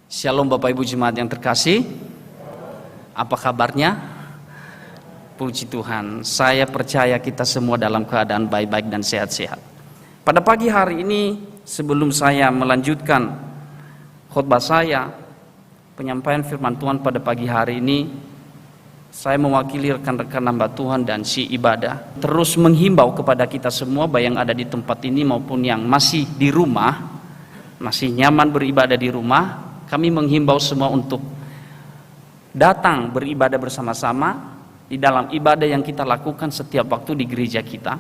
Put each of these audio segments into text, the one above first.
Shalom Bapak Ibu Jemaat yang terkasih. Apa kabarnya? Puji Tuhan, saya percaya kita semua dalam keadaan baik-baik dan sehat-sehat. Pada pagi hari ini, sebelum saya melanjutkan khotbah saya, penyampaian firman Tuhan pada pagi hari ini, saya mewakili rekan-rekan hamba Tuhan dan si ibadah terus menghimbau kepada kita semua, baik yang ada di tempat ini maupun yang masih di rumah, masih nyaman beribadah di rumah. Kami menghimbau semua untuk datang beribadah bersama-sama di dalam ibadah yang kita lakukan setiap waktu di gereja kita.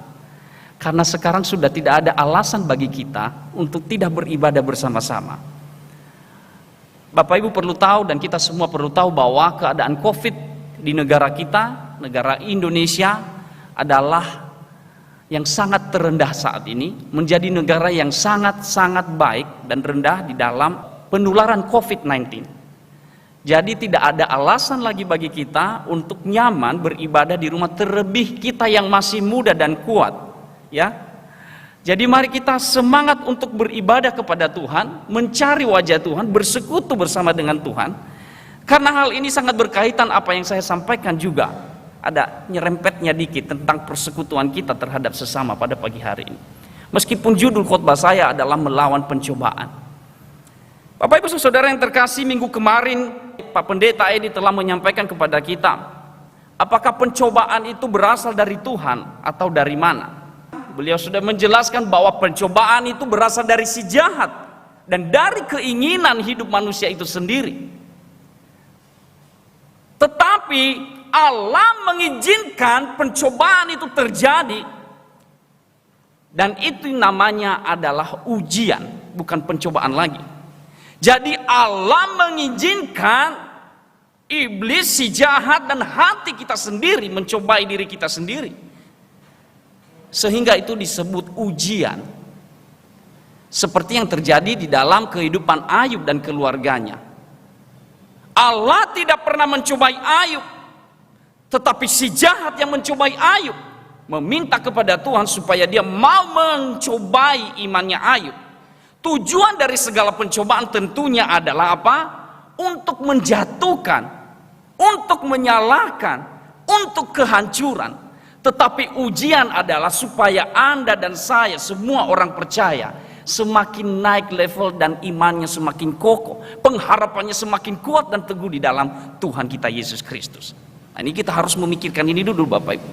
Karena sekarang sudah tidak ada alasan bagi kita untuk tidak beribadah bersama-sama. Bapak Ibu perlu tahu dan kita semua perlu tahu bahwa keadaan COVID di negara kita, negara Indonesia adalah yang sangat terendah saat ini, menjadi negara yang sangat-sangat baik dan rendah di dalam penularan COVID-19. Jadi tidak ada alasan lagi bagi kita untuk nyaman beribadah di rumah, terlebih kita yang masih muda dan kuat, ya. Jadi mari kita semangat untuk beribadah kepada Tuhan, mencari wajah Tuhan, bersekutu bersama dengan Tuhan. Karena hal ini sangat berkaitan apa yang saya sampaikan juga. Ada nyerempetnya dikit tentang persekutuan kita terhadap sesama pada pagi hari ini. Meskipun judul khotbah saya adalah melawan pencobaan. Bapak Ibu Saudara yang terkasih, minggu kemarin Pak Pendeta Edi telah menyampaikan kepada kita, apakah pencobaan itu berasal dari Tuhan atau dari mana? Beliau sudah menjelaskan bahwa pencobaan itu berasal dari si jahat dan dari keinginan hidup manusia itu sendiri. Tetapi Allah mengizinkan pencobaan itu terjadi, dan itu namanya adalah ujian, bukan pencobaan lagi. Jadi Allah mengizinkan iblis, si jahat, dan hati kita sendiri mencobai diri kita sendiri, sehingga itu disebut ujian. Seperti yang terjadi di dalam kehidupan Ayub dan keluarganya. Allah tidak pernah mencobai Ayub, tetapi si jahat yang mencobai Ayub, meminta kepada Tuhan supaya dia mau mencobai imannya Ayub. Tujuan dari segala pencobaan tentunya adalah apa? Untuk menjatuhkan, untuk menyalahkan, untuk kehancuran. Tetapi ujian adalah supaya Anda dan saya, semua orang percaya, semakin naik level dan imannya semakin kokoh, pengharapannya semakin kuat dan teguh di dalam Tuhan kita Yesus Kristus. Nah, ini kita harus memikirkan ini dulu Bapak Ibu.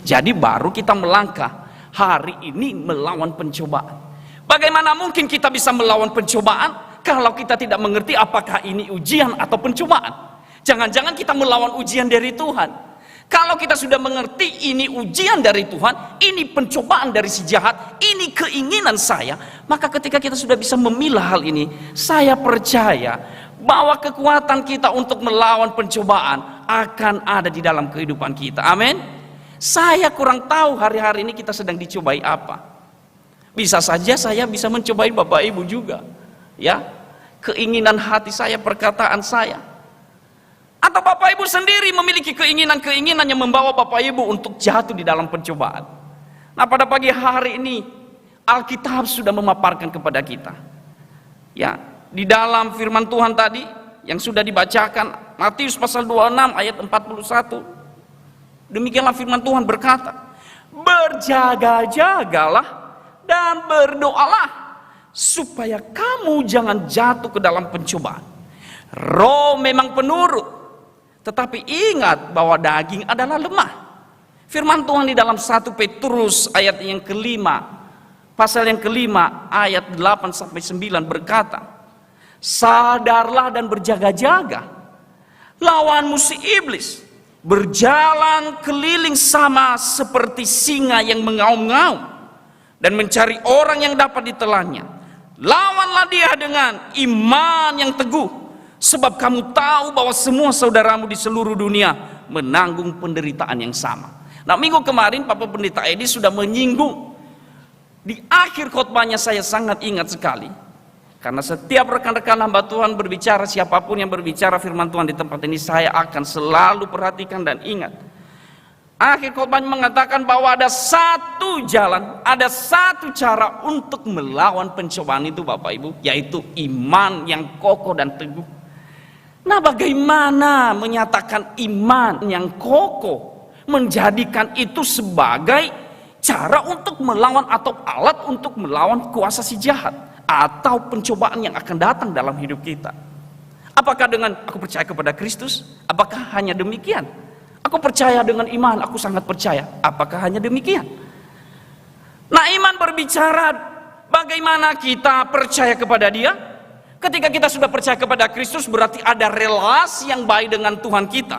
Jadi baru kita melangkah hari ini melawan pencobaan. Bagaimana mungkin kita bisa melawan pencobaan kalau kita tidak mengerti apakah ini ujian atau pencobaan? Jangan-jangan kita melawan ujian dari Tuhan. Kalau kita sudah mengerti ini ujian dari Tuhan, ini pencobaan dari si jahat, ini keinginan saya, maka ketika kita sudah bisa memilah hal ini, saya percaya bahwa kekuatan kita untuk melawan pencobaan akan ada di dalam kehidupan kita. Amin. Saya kurang tahu hari-hari ini kita sedang dicobai apa. Bisa saja saya bisa mencobai Bapak Ibu juga, ya, keinginan hati saya, perkataan saya, atau Bapak Ibu sendiri memiliki keinginan-keinginan yang membawa Bapak Ibu untuk jatuh di dalam pencobaan. Nah, pada pagi hari ini Alkitab sudah memaparkan kepada kita, ya, di dalam firman Tuhan tadi yang sudah dibacakan, Matius pasal 26 ayat 41. Demikianlah firman Tuhan berkata, berjaga-jagalah dan berdoalah supaya kamu jangan jatuh ke dalam pencobaan. Roh memang penurut, tetapi ingat bahwa daging adalah lemah. Firman Tuhan di dalam 1 Petrus ayat yang kelima, pasal yang kelima ayat 8-9 berkata, sadarlah dan berjaga-jaga, lawan musuh iblis berjalan keliling sama seperti singa yang mengaum-ngaum dan mencari orang yang dapat ditelannya. Lawanlah dia dengan iman yang teguh, sebab kamu tahu bahwa semua saudaramu di seluruh dunia menanggung penderitaan yang sama. Nah, minggu kemarin Bapak Pendeta Edi sudah menyinggung. Di akhir khotbahnya saya sangat ingat sekali, karena setiap rekan-rekan hamba Tuhan berbicara, siapapun yang berbicara firman Tuhan di tempat ini, saya akan selalu perhatikan dan ingat. Akhir khotbah mengatakan bahwa ada satu jalan, ada satu cara untuk melawan pencobaan itu Bapak Ibu, yaitu iman yang kokoh dan teguh. Nah, bagaimana menyatakan iman yang kokoh, menjadikan itu sebagai cara untuk melawan atau alat untuk melawan kuasa si jahat atau pencobaan yang akan datang dalam hidup kita? Apakah dengan aku percaya kepada Kristus? Apakah hanya demikian? Aku percaya dengan iman, aku sangat percaya. Apakah hanya demikian? Nah, iman berbicara bagaimana kita percaya kepada Dia. Ketika kita sudah percaya kepada Kristus, berarti ada relasi yang baik dengan Tuhan kita.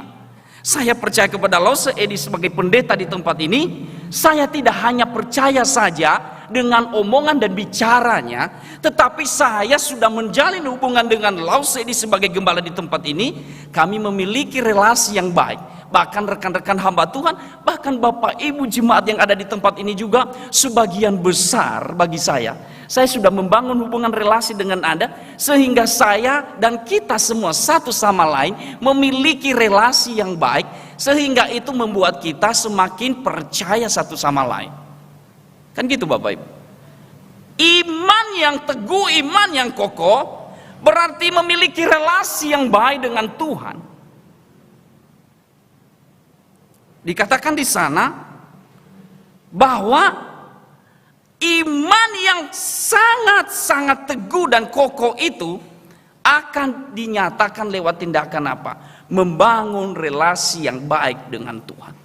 Saya percaya kepada Lause Edi sebagai pendeta di tempat ini. Saya tidak hanya percaya saja dengan omongan dan bicaranya, tetapi saya sudah menjalin hubungan dengan Lause Edi sebagai gembala di tempat ini. Kami memiliki relasi yang baik. Bahkan rekan-rekan hamba Tuhan, bahkan Bapak Ibu jemaat yang ada di tempat ini juga, sebagian besar bagi saya sudah membangun hubungan relasi dengan Anda, sehingga saya dan kita semua satu sama lain memiliki relasi yang baik, sehingga itu membuat kita semakin percaya satu sama lain. Kan gitu Bapak Ibu. Iman yang teguh, iman yang kokoh, berarti memiliki relasi yang baik dengan Tuhan. Dikatakan di sana bahwa iman yang sangat-sangat teguh dan kokoh itu akan dinyatakan lewat tindakan apa? Membangun relasi yang baik dengan Tuhan.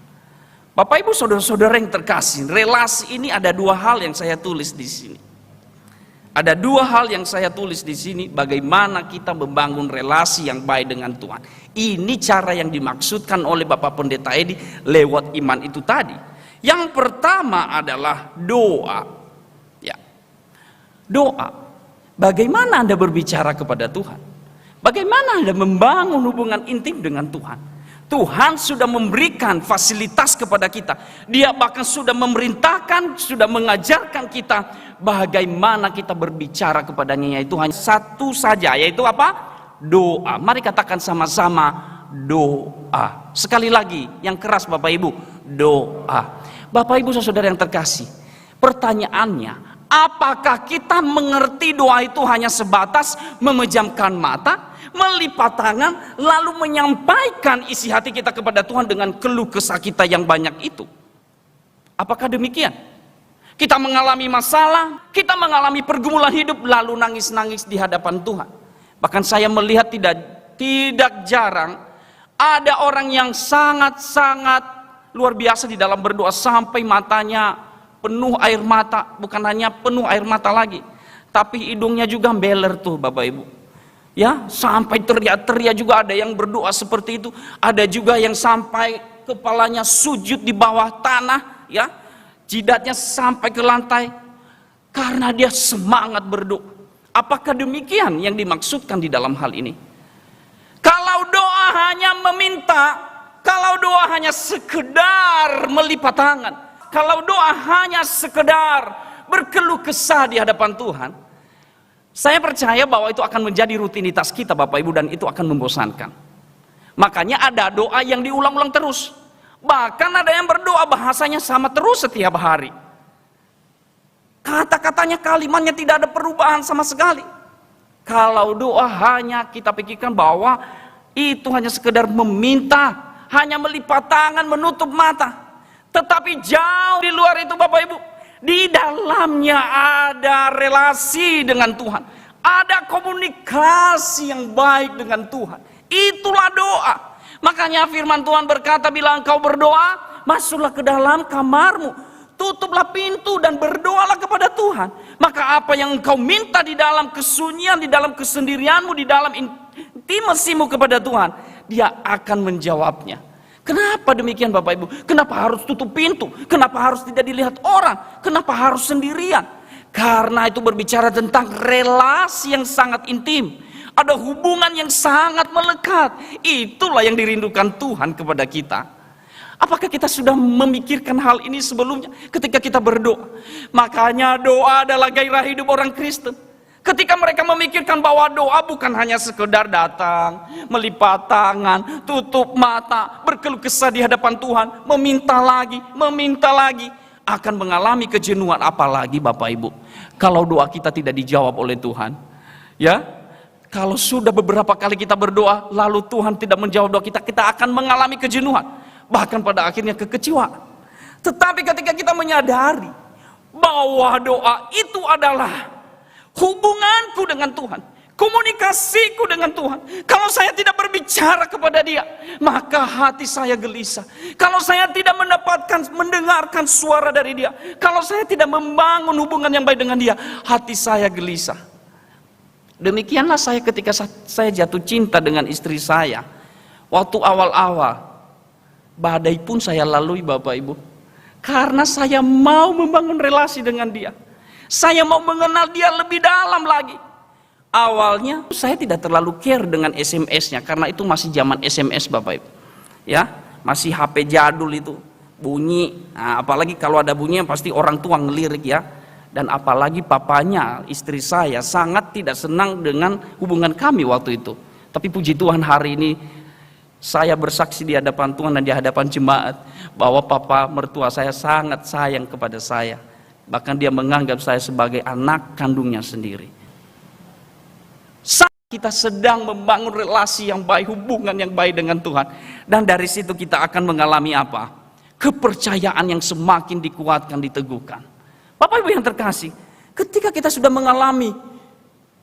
Bapak Ibu saudara-saudara yang terkasih, relasi ini ada dua hal yang saya tulis di sini. Ada dua hal yang saya tulis di sini, bagaimana kita membangun relasi yang baik dengan Tuhan. Ini cara yang dimaksudkan oleh Bapak Pendeta Edi lewat iman itu tadi. Yang pertama adalah doa. Ya. Doa. Bagaimana Anda berbicara kepada Tuhan? Bagaimana Anda membangun hubungan intim dengan Tuhan? Tuhan sudah memberikan fasilitas kepada kita. Dia bahkan sudah memerintahkan, sudah mengajarkan kita bagaimana kita berbicara kepadanya, yaitu hanya satu saja, yaitu apa? Doa. Mari katakan sama-sama, doa. Sekali lagi, yang keras Bapak Ibu, doa. Bapak Ibu saudara yang terkasih, pertanyaannya, apakah kita mengerti doa itu hanya sebatas memejamkan mata, melipat tangan, lalu menyampaikan isi hati kita kepada Tuhan dengan keluh kesah kita yang banyak itu? Apakah demikian? Kita mengalami masalah, kita mengalami pergumulan hidup, lalu nangis-nangis di hadapan Tuhan. Bahkan saya melihat tidak jarang ada orang yang sangat-sangat luar biasa di dalam berdoa sampai matanya penuh air mata. Bukan hanya penuh air mata lagi, tapi hidungnya juga beler tuh Bapak Ibu. Ya, sampai teriak-teriak juga ada yang berdoa seperti itu. Ada juga yang sampai kepalanya sujud di bawah tanah, ya. Jidatnya sampai ke lantai karena dia semangat berdoa. Apakah demikian yang dimaksudkan di dalam hal ini? Kalau doa hanya meminta, kalau doa hanya sekedar melipat tangan, kalau doa hanya sekedar berkeluh kesah di hadapan Tuhan, saya percaya bahwa itu akan menjadi rutinitas kita Bapak Ibu, dan itu akan membosankan. Makanya ada doa yang diulang-ulang terus. Bahkan ada yang berdoa bahasanya sama terus setiap hari. Kata-katanya, kalimatnya tidak ada perubahan sama sekali. Kalau doa hanya kita pikirkan bahwa itu hanya sekedar meminta, hanya melipat tangan, menutup mata. Tetapi jauh di luar itu Bapak Ibu, di dalamnya ada relasi dengan Tuhan, ada komunikasi yang baik dengan Tuhan. Itulah doa. Makanya firman Tuhan berkata, bila engkau berdoa, masuklah ke dalam kamarmu, tutuplah pintu dan berdoalah kepada Tuhan. Maka apa yang engkau minta di dalam kesunyian, di dalam kesendirianmu, di dalam intimasimu kepada Tuhan, Dia akan menjawabnya. Kenapa demikian Bapak Ibu? Kenapa harus tutup pintu? Kenapa harus tidak dilihat orang? Kenapa harus sendirian? Karena itu berbicara tentang relasi yang sangat intim. Ada hubungan yang sangat melekat. Itulah yang dirindukan Tuhan kepada kita. Apakah kita sudah memikirkan hal ini sebelumnya ketika kita berdoa? Makanya doa adalah gairah hidup orang Kristen. Ketika mereka memikirkan bahwa doa bukan hanya sekedar datang, melipat tangan, tutup mata, berkeluh kesah di hadapan Tuhan, meminta lagi, akan mengalami kejenuhan. Apalagi Bapak Ibu, kalau doa kita tidak dijawab oleh Tuhan, ya, Kalau sudah beberapa kali kita berdoa, lalu Tuhan tidak menjawab doa kita, kita akan mengalami kejenuhan. Bahkan pada akhirnya kekecewaan. Tetapi ketika kita menyadari bahwa doa itu adalah hubunganku dengan Tuhan, komunikasiku dengan Tuhan. Kalau saya tidak berbicara kepada Dia, maka hati saya gelisah. Kalau saya tidak mendengarkan suara dari Dia, kalau saya tidak membangun hubungan yang baik dengan Dia, hati saya gelisah. Demikianlah saya ketika saya jatuh cinta dengan istri saya. Waktu awal-awal, badai pun saya lalui Bapak Ibu. Karena saya mau membangun relasi dengan Dia. Saya mau mengenal Dia lebih dalam lagi. Awalnya saya tidak terlalu care dengan SMS-nya, karena itu masih zaman SMS Bapak Ibu. Ya, masih HP jadul itu, bunyi. Nah, apalagi kalau ada bunyi pasti orang tua ngelirik ya. Dan apalagi papanya, istri saya sangat tidak senang dengan hubungan kami waktu itu. Tapi puji Tuhan hari ini saya bersaksi di hadapan Tuhan dan di hadapan jemaat bahwa papa mertua saya sangat sayang kepada saya. Bahkan dia menganggap saya sebagai anak kandungnya sendiri. Saat kita sedang membangun relasi yang baik, hubungan yang baik dengan Tuhan. Dan dari situ kita akan mengalami apa? Kepercayaan yang semakin dikuatkan, diteguhkan. Bapak Ibu yang terkasih, ketika kita sudah mengalami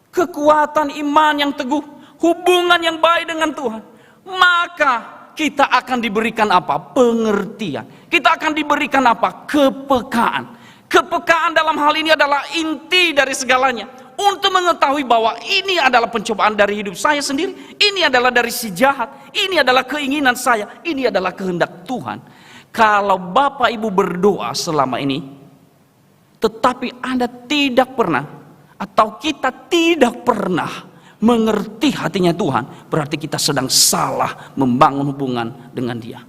kekuatan iman yang teguh, hubungan yang baik dengan Tuhan, maka kita akan diberikan apa? Pengertian. Kita akan diberikan apa? Kepekaan. Kepekaan dalam hal ini adalah inti dari segalanya. Untuk mengetahui bahwa ini adalah pencobaan dari hidup saya sendiri, ini adalah dari si jahat, ini adalah keinginan saya, ini adalah kehendak Tuhan. Kalau Bapak Ibu berdoa selama ini, tetapi Anda tidak pernah, atau kita tidak pernah mengerti hatinya Tuhan, berarti kita sedang salah membangun hubungan dengan Dia.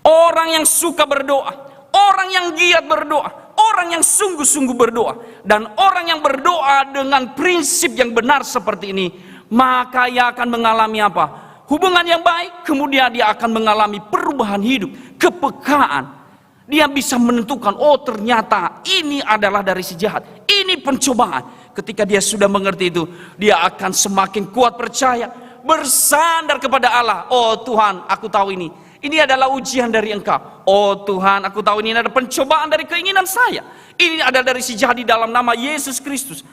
Orang yang suka berdoa, orang yang giat berdoa, orang yang sungguh-sungguh berdoa, dan orang yang berdoa dengan prinsip yang benar seperti ini, maka ia akan mengalami apa? Hubungan yang baik, kemudian dia akan mengalami perubahan hidup, kepekaan. Dia bisa menentukan, oh ternyata ini adalah dari si jahat, ini pencobaan. Ketika dia sudah mengerti itu, dia akan semakin kuat percaya, bersandar kepada Allah. Oh Tuhan, aku tahu ini adalah ujian dari Engkau. Oh Tuhan, aku tahu ini adalah pencobaan dari keinginan saya. Ini adalah dari si jahat, di dalam nama Yesus Kristus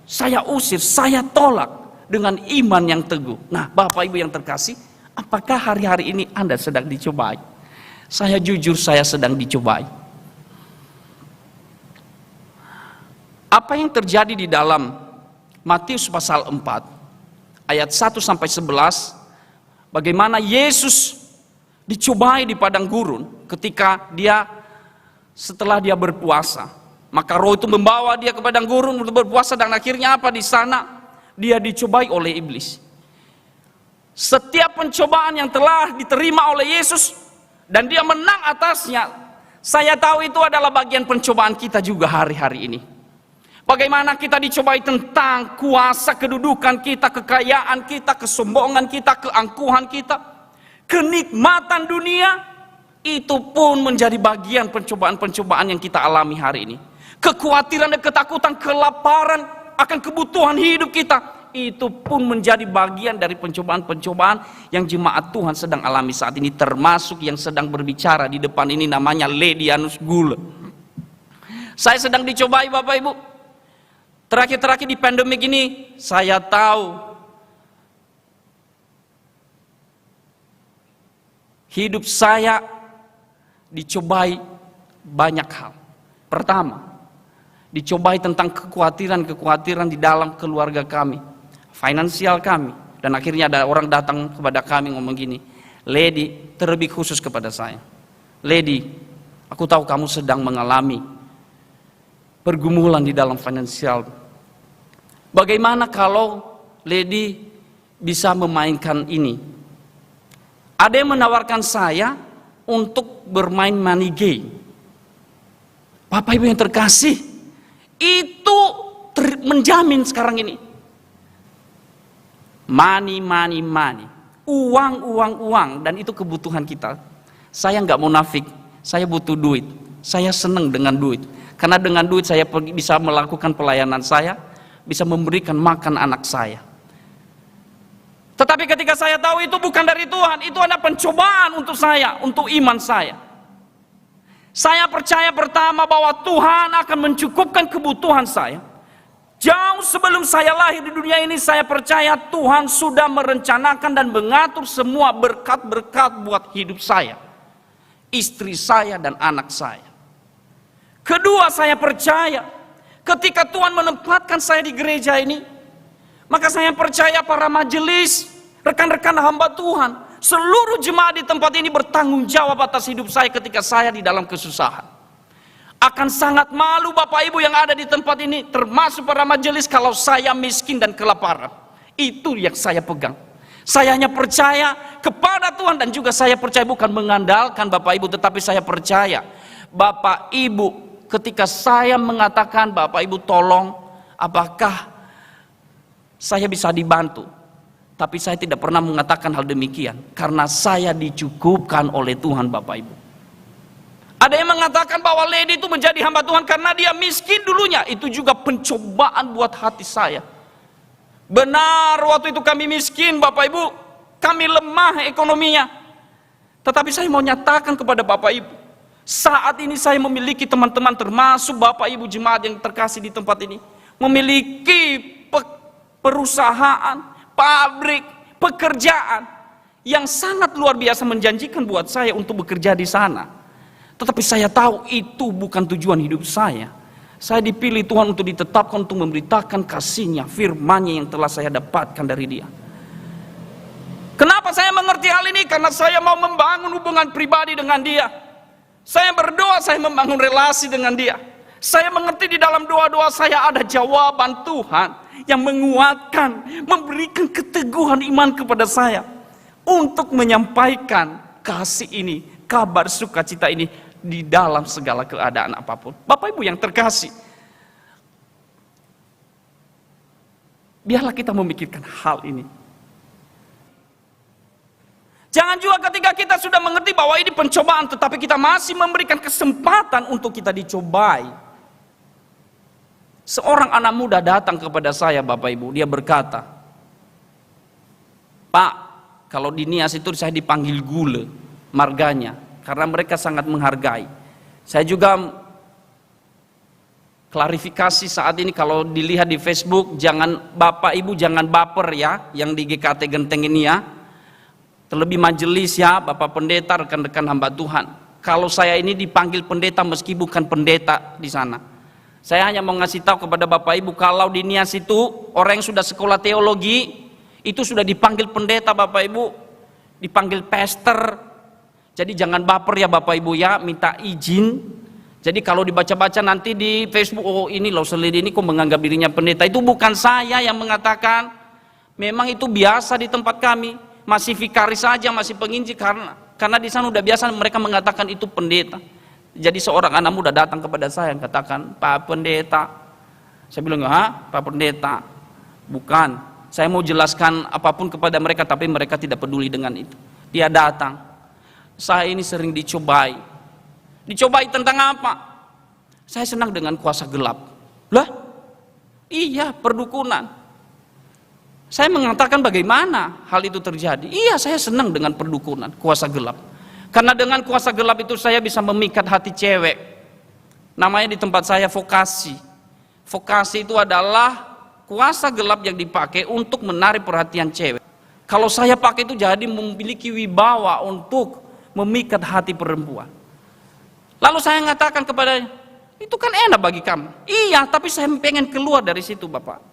saya usir, saya tolak dengan iman yang teguh. Nah Bapak Ibu yang terkasih, apakah hari-hari ini Anda sedang dicobai? Saya jujur, saya sedang dicobai. Apa yang terjadi di dalam Matius pasal 4 ayat 1 sampai 11, bagaimana Yesus dicobai di padang gurun ketika setelah dia berpuasa. Maka roh itu membawa dia ke padang gurun untuk berpuasa, dan akhirnya apa? Di sana dia dicobai oleh iblis. Setiap pencobaan yang telah diterima oleh Yesus dan dia menang atasnya, saya tahu itu adalah bagian pencobaan kita juga hari-hari ini. Bagaimana kita dicobai tentang kuasa kedudukan kita, kekayaan kita, kesombongan kita, keangkuhan kita, kenikmatan dunia, itu pun menjadi bagian pencobaan-pencobaan yang kita alami hari ini. Kekhawatiran dan ketakutan, kelaparan akan kebutuhan hidup kita, itu pun menjadi bagian dari pencobaan-pencobaan yang jemaat Tuhan sedang alami saat ini, termasuk yang sedang berbicara di depan ini namanya Ledianus Gule. Saya sedang dicobai Bapak Ibu. Terakhir-terakhir di pandemik ini, saya tahu hidup saya dicobai banyak hal. Pertama, dicobai tentang kekhawatiran di dalam keluarga kami, finansial kami. Dan akhirnya ada orang datang kepada kami ngomong gini, Lady, terlebih khusus kepada saya, Lady, aku tahu kamu sedang mengalami pergumulan di dalam finansial. Bagaimana kalau Lady bisa memainkan ini? Ada yang menawarkan saya untuk bermain money game. Bapak Ibu yang terkasih, itu menjamin sekarang ini. Money. Uang. Dan itu kebutuhan kita. Saya nggak munafik, saya butuh duit. Saya senang dengan duit. Karena dengan duit saya bisa melakukan pelayanan saya, bisa memberikan makan anak saya. ketika saya tahu itu bukan dari Tuhan, itu ada pencobaan untuk saya, untuk iman saya. Saya percaya pertama bahwa Tuhan akan mencukupkan kebutuhan saya. Jauh sebelum saya lahir di dunia ini, saya percaya Tuhan sudah merencanakan dan mengatur semua berkat-berkat buat hidup saya, istri saya, dan anak saya. Kedua, saya percaya ketika Tuhan menempatkan saya di gereja ini, maka saya percaya para majelis, rekan-rekan hamba Tuhan, seluruh jemaat di tempat ini bertanggung jawab atas hidup saya ketika saya di dalam kesusahan. Akan sangat malu Bapak Ibu yang ada di tempat ini, termasuk para majelis, kalau saya miskin dan kelaparan. Itu yang saya pegang. Saya hanya percaya kepada Tuhan, dan juga saya percaya bukan mengandalkan Bapak Ibu, tetapi saya percaya Bapak Ibu, ketika saya mengatakan Bapak Ibu tolong, apakah saya bisa dibantu? Tapi saya tidak pernah mengatakan hal demikian, karena saya dicukupkan oleh Tuhan Bapak Ibu. Ada yang mengatakan bahwa Lady itu menjadi hamba Tuhan karena dia miskin dulunya. Itu juga pencobaan buat hati saya. Benar, waktu itu kami miskin Bapak Ibu, kami lemah ekonominya. Tetapi saya mau nyatakan kepada Bapak Ibu, saat ini saya memiliki teman-teman, termasuk Bapak Ibu jemaat yang terkasih di tempat ini, memiliki perusahaan, pabrik, pekerjaan yang sangat luar biasa menjanjikan buat saya untuk bekerja di sana. Tetapi saya tahu itu bukan tujuan hidup saya. Saya dipilih Tuhan untuk ditetapkan untuk memberitakan kasih-Nya, firman-Nya yang telah saya dapatkan dari Dia. Kenapa saya mengerti hal ini? Karena saya mau membangun hubungan pribadi dengan Dia. Saya berdoa, saya membangun relasi dengan Dia. Saya mengerti di dalam doa-doa saya ada jawaban Tuhan yang menguatkan, memberikan keteguhan iman kepada saya untuk menyampaikan kasih ini, kabar sukacita ini di dalam segala keadaan apapun. Bapak Ibu yang terkasih, biarlah kita memikirkan hal ini. Jangan juga ketika kita sudah mengerti bahwa ini pencobaan, tetapi kita masih memberikan kesempatan untuk kita dicobai. Seorang anak muda datang kepada saya Bapak Ibu, dia berkata, "Pak, kalau di Nias itu saya dipanggil gule, marganya, karena mereka sangat menghargai." Saya juga klarifikasi saat ini, kalau dilihat di Facebook, jangan Bapak Ibu jangan baper ya, yang di GKT Genteng ini ya, terlebih majelis ya, Bapak Pendeta, rekan-rekan hamba Tuhan. Kalau saya ini dipanggil pendeta meski bukan pendeta di sana. Saya hanya mau ngasih tahu kepada Bapak Ibu, kalau di Nias itu orang yang sudah sekolah teologi itu sudah dipanggil pendeta Bapak Ibu, dipanggil pastor. Jadi jangan baper ya Bapak Ibu ya, minta izin. Jadi kalau dibaca-baca nanti di Facebook, oh ini loh Selidi ini kok menganggap dirinya pendeta. Itu bukan saya yang mengatakan. Memang itu biasa di tempat kami. Masih vikaris saja, masih penginjil, karena di sana udah biasa mereka mengatakan itu pendeta. Jadi seorang anak muda datang kepada saya yang katakan, "Pak Pendeta." Saya bilang, "Hah, Pak Pendeta?" "Bukan. Saya mau jelaskan apapun kepada mereka, tapi mereka tidak peduli dengan itu." Dia datang, "Saya ini sering dicobai." "Dicobai tentang apa?" "Saya senang dengan kuasa gelap." "Lah? Iya, perdukunan." Saya mengatakan, "Bagaimana hal itu terjadi?" "Iya, saya senang dengan perdukunan, kuasa gelap. Karena dengan kuasa gelap itu saya bisa memikat hati cewek." Namanya di tempat saya vokasi. Vokasi itu adalah kuasa gelap yang dipakai untuk menarik perhatian cewek. Kalau saya pakai itu jadi memiliki wibawa untuk memikat hati perempuan. Lalu saya mengatakan kepadanya, "Itu kan enak bagi kamu." "Iya, tapi saya pengen keluar dari situ Bapak."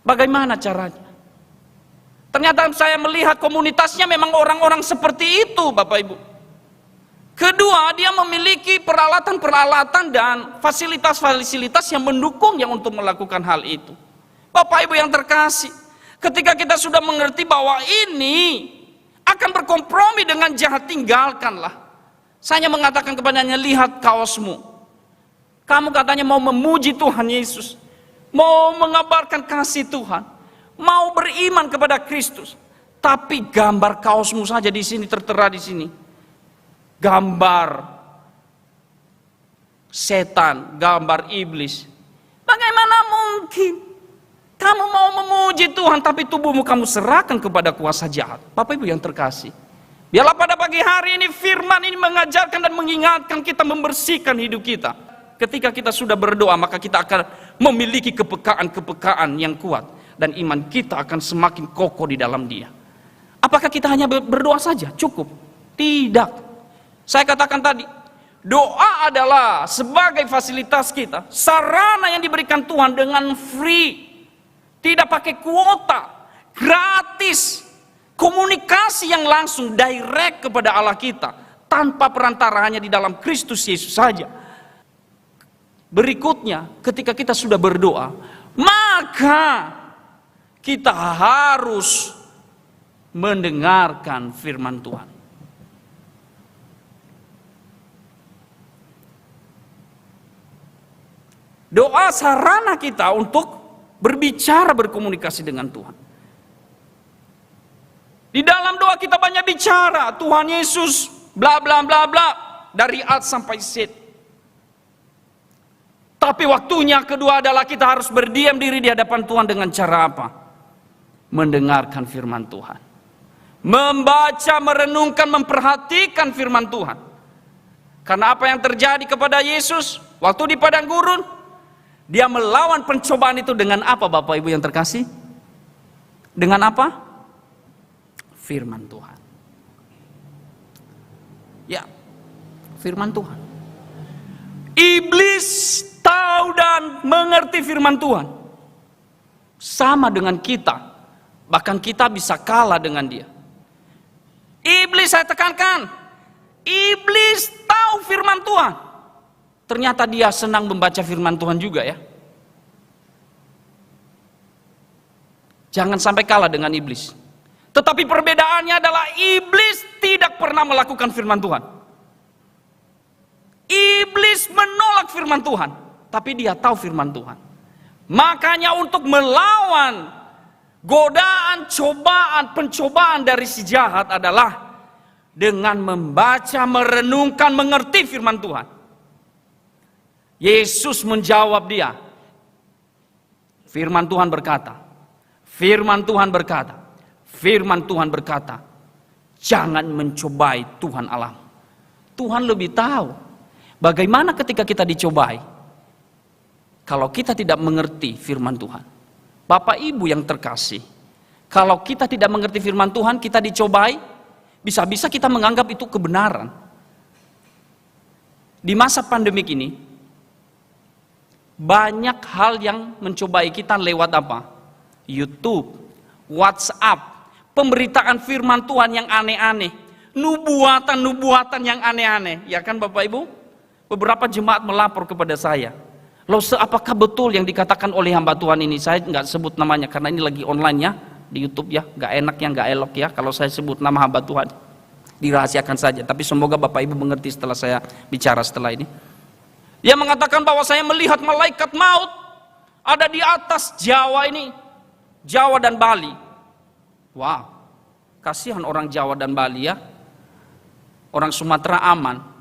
"Bagaimana caranya?" Ternyata saya melihat komunitasnya memang orang-orang seperti itu Bapak Ibu. Kedua, dia memiliki peralatan-peralatan dan fasilitas-fasilitas yang mendukungnya untuk melakukan hal itu. Bapak Ibu yang terkasih, ketika kita sudah mengerti bahwa ini akan berkompromi dengan jahat, tinggalkanlah. Saya mengatakan kepadanya, "Lihat kaosmu. Kamu katanya mau memuji Tuhan Yesus, mau mengabarkan kasih Tuhan, mau beriman kepada Kristus, tapi gambar kaosmu saja di sini tertera di sini. Gambar setan, gambar iblis. Bagaimana mungkin Kamu mau memuji Tuhan, tapi tubuhmu kamu serahkan kepada kuasa jahat. Bapak Ibu yang terkasih, biarlah pada pagi hari ini firman ini mengajarkan dan mengingatkan kita, membersihkan hidup kita. Ketika kita sudah berdoa, maka kita akan memiliki kepekaan yang kuat. Dan iman kita akan semakin kokoh di dalam Dia. Apakah kita hanya berdoa saja? Cukup? Tidak. Saya katakan tadi, doa adalah sebagai fasilitas kita, sarana yang diberikan Tuhan dengan free. Tidak pakai kuota, gratis. Komunikasi yang langsung, direct kepada Allah kita. Tanpa perantara, hanya di dalam Kristus Yesus saja. Berikutnya, ketika kita sudah berdoa, maka kita harus mendengarkan firman Tuhan. Doa sarana kita untuk berbicara, berkomunikasi dengan Tuhan. Di dalam doa kita banyak bicara, Tuhan Yesus, bla bla bla bla, dari A sampai Z. Tapi waktunya kedua adalah kita harus berdiam diri di hadapan Tuhan dengan cara apa? Mendengarkan firman Tuhan. Membaca, merenungkan, memperhatikan firman Tuhan. Karena apa yang terjadi kepada Yesus waktu di padang gurun? Dia melawan pencobaan itu dengan apa, Bapak Ibu yang terkasih? Dengan apa? Firman Tuhan. Ya, firman Tuhan. Iblis tahu dan mengerti firman Tuhan. Sama dengan kita. Bahkan kita bisa kalah dengan dia. Iblis, saya tekankan, iblis tahu firman Tuhan. Ternyata dia senang membaca firman Tuhan juga ya. Jangan sampai kalah dengan iblis. Tetapi perbedaannya adalah iblis tidak pernah melakukan firman Tuhan. Iblis menolak firman Tuhan, tapi dia tahu firman Tuhan. Makanya untuk melawan godaan, cobaan, pencobaan dari si jahat adalah dengan membaca, merenungkan, mengerti firman Tuhan. Yesus menjawab dia. Firman Tuhan berkata, jangan mencobai Tuhan Allah. Tuhan lebih tahu bagaimana ketika kita dicobai. Kalau kita tidak mengerti firman Tuhan. Bapak Ibu yang terkasih, kalau kita tidak mengerti firman Tuhan, kita dicobai, bisa-bisa kita menganggap itu kebenaran. Di masa pandemik ini, banyak hal yang mencobai kita lewat apa? YouTube, WhatsApp, pemberitaan firman Tuhan yang aneh-aneh, nubuatan yang aneh-aneh, ya kan Bapak Ibu? Beberapa jemaat melapor kepada saya, loh apakah betul yang dikatakan oleh hamba Tuhan ini? Saya nggak sebut namanya karena ini lagi online ya, di YouTube ya, nggak enak ya, nggak elok ya kalau saya sebut nama hamba Tuhan, dirahasiakan saja. Tapi semoga Bapak Ibu mengerti setelah saya bicara setelah ini. Dia mengatakan bahwa saya melihat malaikat maut ada di atas Jawa ini, Jawa dan Bali. Wow, kasihan orang Jawa dan Bali ya. Orang Sumatera aman.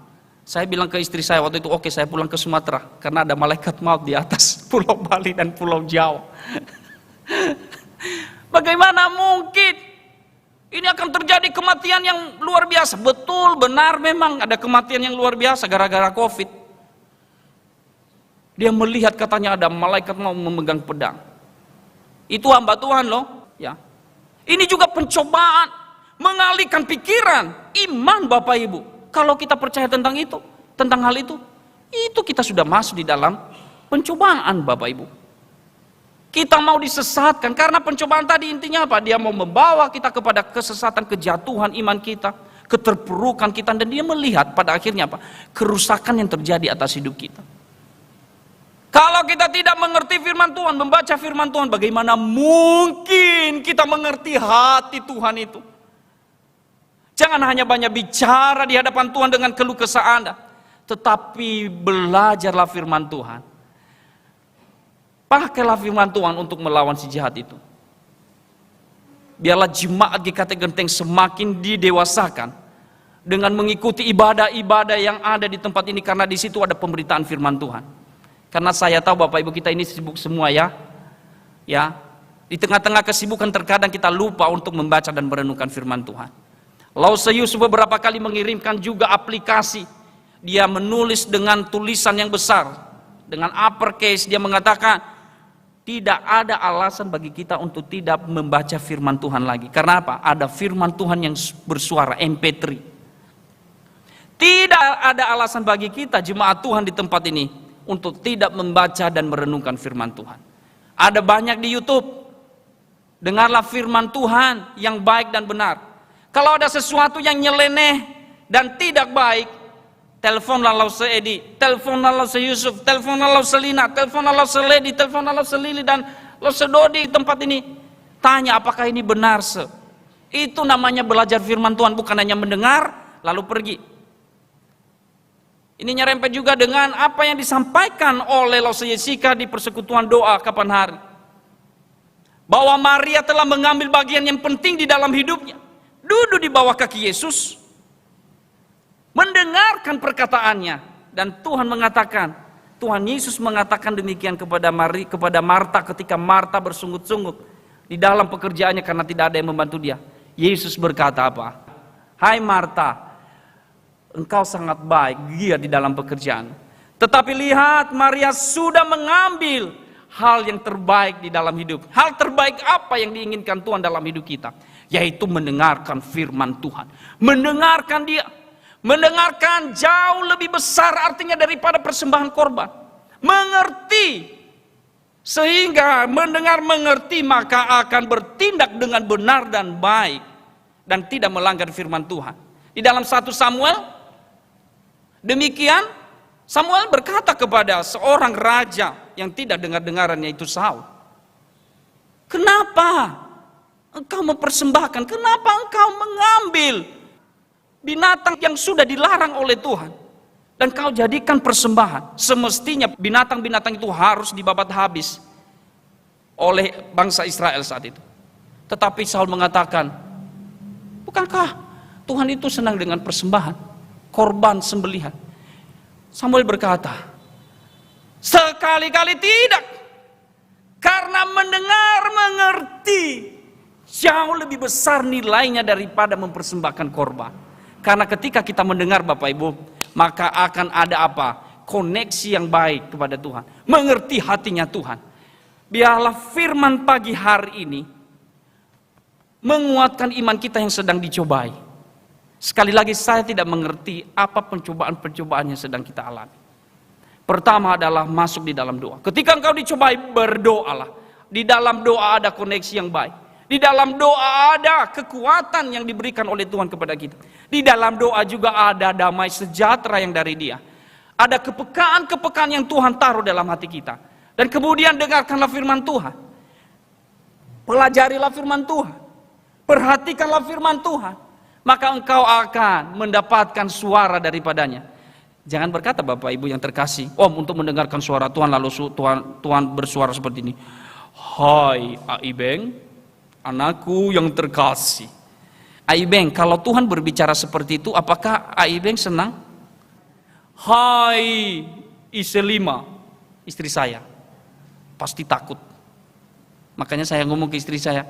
Saya bilang ke istri saya waktu itu, oke, saya pulang ke Sumatera karena ada malaikat maut di atas Pulau Bali dan Pulau Jawa. Bagaimana mungkin ini akan terjadi kematian yang luar biasa? Betul, benar, memang ada kematian yang luar biasa gara-gara COVID. Dia melihat katanya ada malaikat mau memegang pedang. Itu hamba Tuhan loh, ya. Ini juga pencobaan, mengalihkan pikiran, iman Bapak Ibu. Kalau kita percaya tentang itu, tentang hal itu kita sudah masuk di dalam pencobaan Bapak Ibu. Kita mau disesatkan karena pencobaan tadi intinya apa? Dia mau membawa kita kepada kesesatan, kejatuhan iman kita, keterpurukan kita, dan dia melihat pada akhirnya apa? Kerusakan yang terjadi atas hidup kita. Kalau kita tidak mengerti firman Tuhan, membaca firman Tuhan, bagaimana mungkin kita mengerti hati Tuhan itu? Jangan hanya banyak bicara di hadapan Tuhan dengan keluh kesah Anda, tetapi belajarlah firman Tuhan. Pakailah firman Tuhan untuk melawan si jahat itu. Biarlah jemaat GKT Genteng semakin didewasakan dengan mengikuti ibadah-ibadah yang ada di tempat ini, karena di situ ada pemberitaan firman Tuhan. Karena saya tahu Bapak Ibu kita ini sibuk semua ya. Di tengah-tengah kesibukan terkadang kita lupa untuk membaca dan merenungkan firman Tuhan. Lause Yusuf beberapa kali mengirimkan juga aplikasi. Dia menulis dengan tulisan yang besar, dengan uppercase. Dia mengatakan tidak ada alasan bagi kita untuk tidak membaca firman Tuhan lagi. Karena apa? Ada firman Tuhan yang bersuara MP3. Tidak ada alasan bagi kita jemaat Tuhan di tempat ini untuk tidak membaca dan merenungkan firman Tuhan. Ada banyak di YouTube. Dengarlah firman Tuhan yang baik dan benar. Kalau ada sesuatu yang nyeleneh dan tidak baik, teleponlah Lause Edi, teleponlah Lause Yusuf, teleponlah Lause Lina, teleponlah Lause Ledi, teleponlah Lause Lili dan Lause Dodi di tempat ini. Tanya apakah ini benar. Itu namanya belajar firman Tuhan, bukan hanya mendengar lalu pergi. Ini nyerempet juga dengan apa yang disampaikan oleh Lause Jessica di persekutuan doa kapan hari. Bahwa Maria telah mengambil bagian yang penting di dalam hidupnya. Duduk di bawah kaki Yesus. Mendengarkan perkataannya. Dan Tuhan mengatakan, Tuhan Yesus mengatakan demikian kepada Marta ketika Marta bersungut-sungut di dalam pekerjaannya karena tidak ada yang membantu dia. Yesus berkata apa? Hai Marta, engkau sangat baik, giat di dalam pekerjaan. Tetapi lihat, Maria sudah mengambil hal yang terbaik di dalam hidup. Hal terbaik apa yang diinginkan Tuhan dalam hidup kita? Yaitu mendengarkan firman Tuhan. Mendengarkan dia. Mendengarkan jauh lebih besar artinya daripada persembahan korban. Mengerti. Sehingga mendengar mengerti maka akan bertindak dengan benar dan baik. Dan tidak melanggar firman Tuhan. Di dalam 1 Samuel. Demikian Samuel berkata kepada seorang raja yang tidak dengar-dengarannya itu Saul. Kenapa engkau mempersembahkan? Kenapa engkau mengambil binatang yang sudah dilarang oleh Tuhan dan kau jadikan persembahan? Semestinya binatang-binatang itu harus dibabat habis oleh bangsa Israel saat itu. Tetapi Saul mengatakan, bukankah Tuhan itu senang dengan persembahan, korban sembelihan? Samuel berkata, sekali-kali tidak. Karena mendengar mengerti jauh lebih besar nilainya daripada mempersembahkan korban. Karena ketika kita mendengar Bapak Ibu, maka akan ada apa? Koneksi yang baik kepada Tuhan. Mengerti hatinya Tuhan. Biarlah firman pagi hari ini menguatkan iman kita yang sedang dicobai. Sekali lagi saya tidak mengerti apa pencobaan-pencobaan yang sedang kita alami. Pertama adalah masuk di dalam doa. Ketika engkau dicobai, berdoalah. Di dalam doa ada koneksi yang baik. Di dalam doa ada kekuatan yang diberikan oleh Tuhan kepada kita. Di dalam doa juga ada damai sejahtera yang dari Dia. Ada kepekaan-kepekaan yang Tuhan taruh dalam hati kita. Dan kemudian dengarkanlah firman Tuhan. Pelajarilah firman Tuhan. Perhatikanlah firman Tuhan. Maka engkau akan mendapatkan suara daripadanya. Jangan berkata Bapak Ibu yang terkasih, untuk mendengarkan suara Tuhan lalu Tuhan bersuara seperti ini. Hai Aibeng, anakku yang terkasih. Aibeng, kalau Tuhan berbicara seperti itu, apakah Aibeng senang? Hai Iselima, istri saya, pasti takut. Makanya saya ngomong ke istri saya,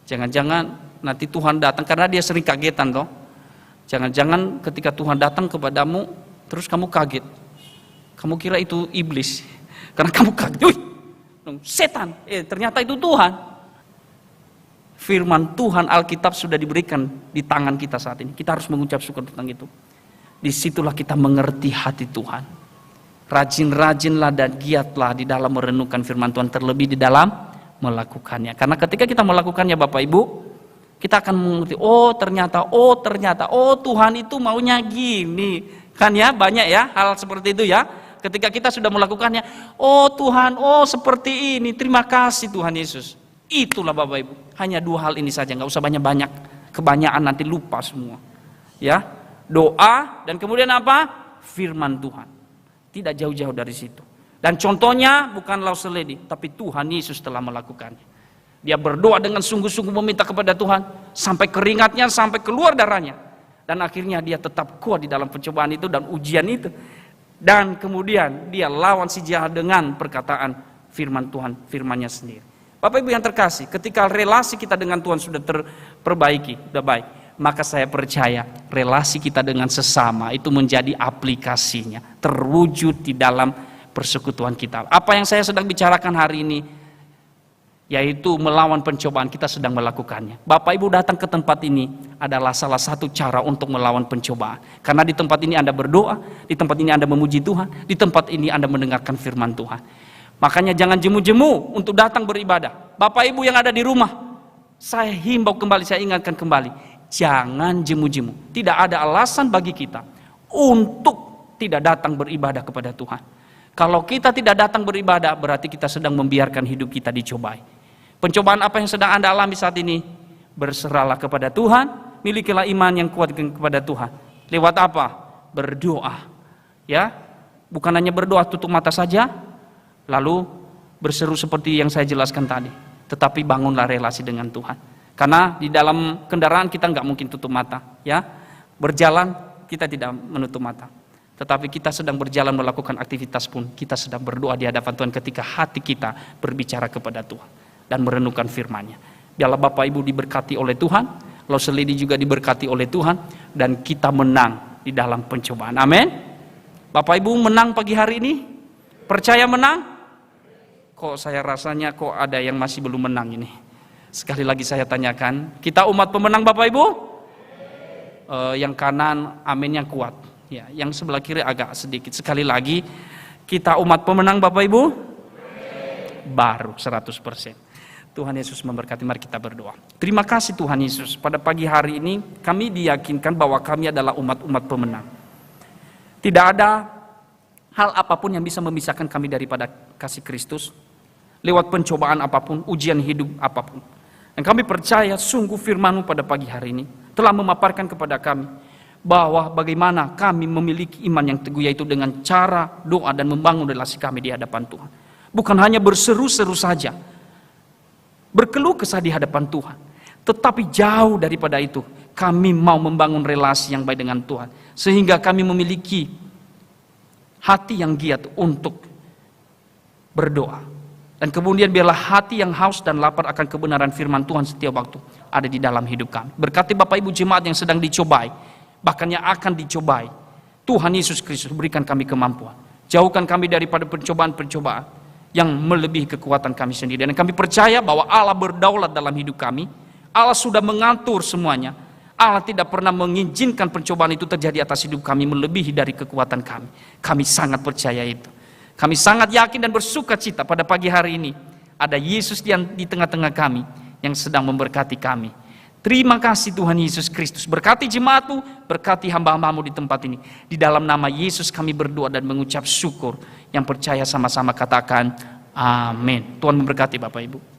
jangan-jangan nanti Tuhan datang, karena dia sering kagetan toh. Jangan-jangan ketika Tuhan datang kepadamu, terus kamu kaget. Kamu kira itu iblis. Karena kamu kaget, wih, setan. Ternyata itu Tuhan. Firman Tuhan Alkitab sudah diberikan di tangan kita saat ini. Kita harus mengucap syukur tentang itu. Disitulah kita mengerti hati Tuhan. Rajin-rajinlah dan giatlah di dalam merenungkan firman Tuhan, terlebih di dalam melakukannya. Karena ketika kita melakukannya Bapak Ibu, kita akan mengerti, ternyata, Tuhan itu maunya gini. Kan ya, banyak ya hal seperti itu ya. Ketika kita sudah melakukannya, Tuhan, seperti ini, terima kasih Tuhan Yesus. Itulah Bapak Ibu, hanya 2 hal ini saja, nggak usah banyak-banyak. Kebanyakan nanti lupa semua. Ya, doa dan kemudian apa? Firman Tuhan. Tidak jauh-jauh dari situ. Dan contohnya bukan Lause Ledi, tapi Tuhan Yesus telah melakukannya. Dia berdoa dengan sungguh-sungguh meminta kepada Tuhan sampai keringatnya, sampai keluar darahnya. Dan akhirnya dia tetap kuat di dalam pencobaan itu dan ujian itu. Dan kemudian dia lawan si jahat dengan perkataan firman Tuhan, firmannya sendiri. Bapak Ibu yang terkasih, ketika relasi kita dengan Tuhan sudah terperbaiki, sudah baik, maka saya percaya relasi kita dengan sesama itu menjadi aplikasinya, terwujud di dalam persekutuan kita. Apa yang saya sedang bicarakan hari ini, yaitu melawan pencobaan, kita sedang melakukannya. Bapak Ibu datang ke tempat ini adalah salah satu cara untuk melawan pencobaan. Karena di tempat ini Anda berdoa, di tempat ini Anda memuji Tuhan, di tempat ini Anda mendengarkan firman Tuhan. Makanya jangan jemu-jemu untuk datang beribadah. Bapak Ibu yang ada di rumah, saya himbau kembali, saya ingatkan kembali, jangan jemu-jemu. Tidak ada alasan bagi kita untuk tidak datang beribadah kepada Tuhan. Kalau kita tidak datang beribadah, berarti kita sedang membiarkan hidup kita dicobai. Pencobaan apa yang sedang Anda alami saat ini? Berserahlah kepada Tuhan, milikilah iman yang kuat kepada Tuhan. Lewat apa? Berdoa. Ya, bukan hanya berdoa tutup mata saja, lalu berseru seperti yang saya jelaskan tadi. Tetapi bangunlah relasi dengan Tuhan. Karena di dalam kendaraan kita nggak mungkin tutup mata, ya. Berjalan kita tidak menutup mata. Tetapi kita sedang berjalan melakukan aktivitas pun kita sedang berdoa di hadapan Tuhan ketika hati kita berbicara kepada Tuhan dan merenungkan firman-Nya. Biarlah Bapak Ibu diberkati oleh Tuhan, Los Lady juga diberkati oleh Tuhan, dan kita menang di dalam pencobaan. Amin. Bapak Ibu menang pagi hari ini? Percaya menang? Kok saya rasanya kok ada yang masih belum menang ini. Sekali lagi saya tanyakan, kita umat pemenang Bapak Ibu? Yang kanan amin yang kuat. Ya, yang sebelah kiri agak sedikit. Sekali lagi, kita umat pemenang Bapak Ibu? Baru 100%. Tuhan Yesus memberkati, mari kita berdoa. Terima kasih Tuhan Yesus, pada pagi hari ini kami diyakinkan bahwa kami adalah umat-umat pemenang. Tidak ada hal apapun yang bisa memisahkan kami daripada kasih Kristus. Lewat pencobaan apapun, ujian hidup apapun. Dan kami percaya sungguh firman-Mu pada pagi hari ini telah memaparkan kepada kami bahwa bagaimana kami memiliki iman yang teguh, yaitu dengan cara doa dan membangun relasi kami di hadapan Tuhan. Bukan hanya berseru-seru saja, berkeluh kesah di hadapan Tuhan, tetapi jauh daripada itu kami mau membangun relasi yang baik dengan Tuhan, sehingga kami memiliki hati yang giat untuk berdoa. Dan kemudian biarlah hati yang haus dan lapar akan kebenaran firman Tuhan setiap waktu ada di dalam hidup kami. Berkati Bapak Ibu jemaat yang sedang dicobai, bahkan yang akan dicobai. Tuhan Yesus Kristus berikan kami kemampuan. Jauhkan kami daripada pencobaan-pencobaan yang melebihi kekuatan kami sendiri. Dan kami percaya bahwa Allah berdaulat dalam hidup kami. Allah sudah mengatur semuanya. Allah tidak pernah mengizinkan pencobaan itu terjadi atas hidup kami melebihi dari kekuatan kami. Kami sangat percaya itu. Kami sangat yakin dan bersuka cita pada pagi hari ini ada Yesus yang di tengah-tengah kami yang sedang memberkati kami. Terima kasih Tuhan Yesus Kristus. Berkati jemaat-Mu, berkati hamba-hamba-Mu di tempat ini. Di dalam nama Yesus kami berdoa dan mengucap syukur. Yang percaya sama-sama katakan amin. Tuhan memberkati Bapak Ibu.